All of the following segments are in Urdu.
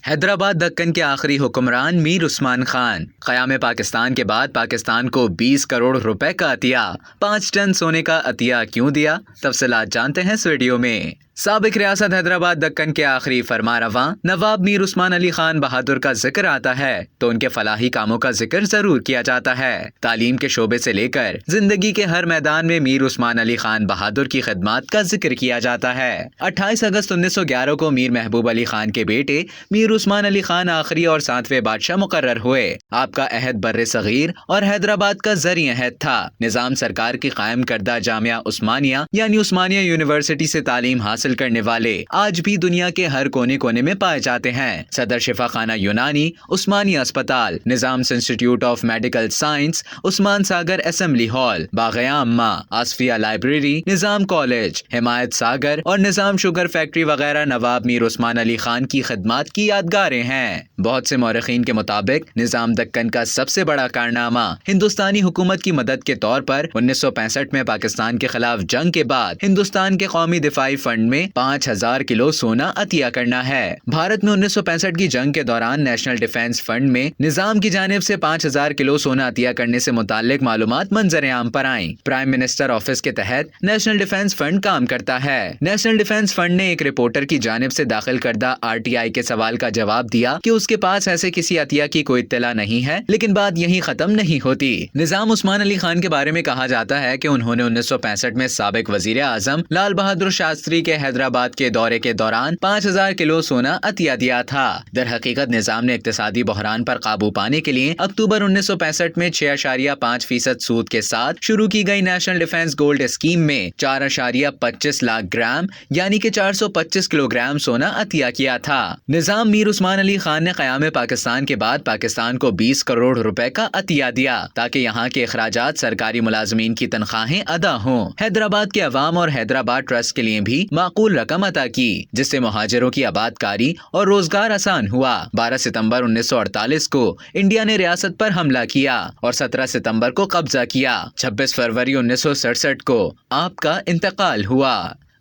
حیدرآباد دکن کے آخری حکمران میر عثمان خان قیام پاکستان کے بعد پاکستان کو 20 کروڑ روپے کا عطیہ، 5 ٹن سونے کا عطیہ کیوں دیا؟ تفصیلات جانتے ہیں اس ویڈیو میں۔ سابق ریاست حیدرآباد دکن کے آخری فرمانرواں نواب میر عثمان علی خان بہادر کا ذکر آتا ہے تو ان کے فلاحی کاموں کا ذکر ضرور کیا جاتا ہے۔ تعلیم کے شعبے سے لے کر زندگی کے ہر میدان میں میر عثمان علی خان بہادر کی خدمات کا ذکر کیا جاتا ہے۔ 28 اگست 1911 کو میر محبوب علی خان کے بیٹے میر عثمان علی خان آخری اور 7ویں بادشاہ مقرر ہوئے۔ آپ کا عہد بر صغیر اور حیدرآباد کا زرعی عہد تھا۔ نظام سرکار کی قائم کردہ جامعہ عثمانیہ یعنی عثمانیہ یونیورسٹی سے تعلیم حاصل کرنے والے آج بھی دنیا کے ہر کونے کونے میں پائے جاتے ہیں۔ صدر شفا خانہ یونانی، عثمانیہ اسپتال، نظام institute of medical science, Usman Sagar assembly hall, باغ عامہ، آصفیہ لائبریری، نظام کالج، حمایت ساگر اور نظام شوگر فیکٹری وغیرہ نواب میر عثمان علی خان کی خدمات کی یادگاریں ہیں۔ بہت سے مورخین کے مطابق نظام دکن کا سب سے بڑا کارنامہ ہندوستانی حکومت کی مدد کے طور پر 1965 میں پاکستان کے خلاف جنگ کے بعد ہندوستان کے قومی دفاعی فنڈ میں 5000 کلو سونا عطیہ کرنا ہے۔ بھارت میں 1965 کی جنگ کے دوران نیشنل ڈیفنس فنڈ میں نظام کی جانب سے 5000 کلو سونا عطیہ کرنے سے متعلق معلومات منظر عام پر آئیں۔ پرائم منسٹر آفس کے تحت نیشنل ڈیفنس فنڈ کام کرتا ہے۔ نیشنل ڈیفنس فنڈ نے ایک رپورٹر کی جانب سے داخل کردہ RTI کے سوال کا جواب دیا کہ اس کے پاس ایسے کسی عطیہ کی کوئی اطلاع نہیں ہے، لیکن بات یہیں ختم نہیں ہوتی۔ نظام عثمان علی خان کے بارے میں کہا جاتا ہے کہ انہوں نے 1965 میں سابق وزیر اعظم لال بہادر شاستری کے حیدرآباد کے دورے کے دوران 5000 کلو سونا عطیہ دیا تھا۔ در حقیقت نظام نے اقتصادی بحران پر قابو پانے کے لیے اکتوبر 1965 میں 6.5% سود کے ساتھ شروع کی گئی نیشنل ڈیفنس گولڈ اسکیم میں 4.25 لاکھ گرام یعنی کہ 425 کلو گرام سونا عطیہ کیا تھا۔ نظام میر عثمان علی خان نے قیام پاکستان کے بعد پاکستان کو 20 کروڑ روپے کا عطیہ دیا تاکہ یہاں کے اخراجات سرکاری ملازمین کی تنخواہیں ادا ہوں۔ حیدرآباد کے عوام اور حیدرآباد ٹرسٹ کے لیے بھی معقول رقم عطا کی جس سے مہاجروں کی آبادکاری اور روزگار آسان ہوا۔ 12 ستمبر 1948 کو انڈیا نے ریاست پر حملہ کیا اور 17 ستمبر کو قبضہ کیا۔ 26 فروری 1967 کو آپ کا انتقال ہوا۔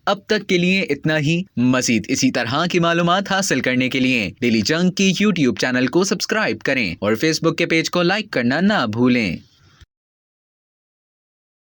اب تک کے لیے اتنا ہی۔ مزید اسی طرح کی معلومات حاصل کرنے کے لیے ڈیلی جنگ کی YouTube چینل کو سبسکرائب کریں اور Facebook کے پیج کو لائک کرنا نہ بھولیں۔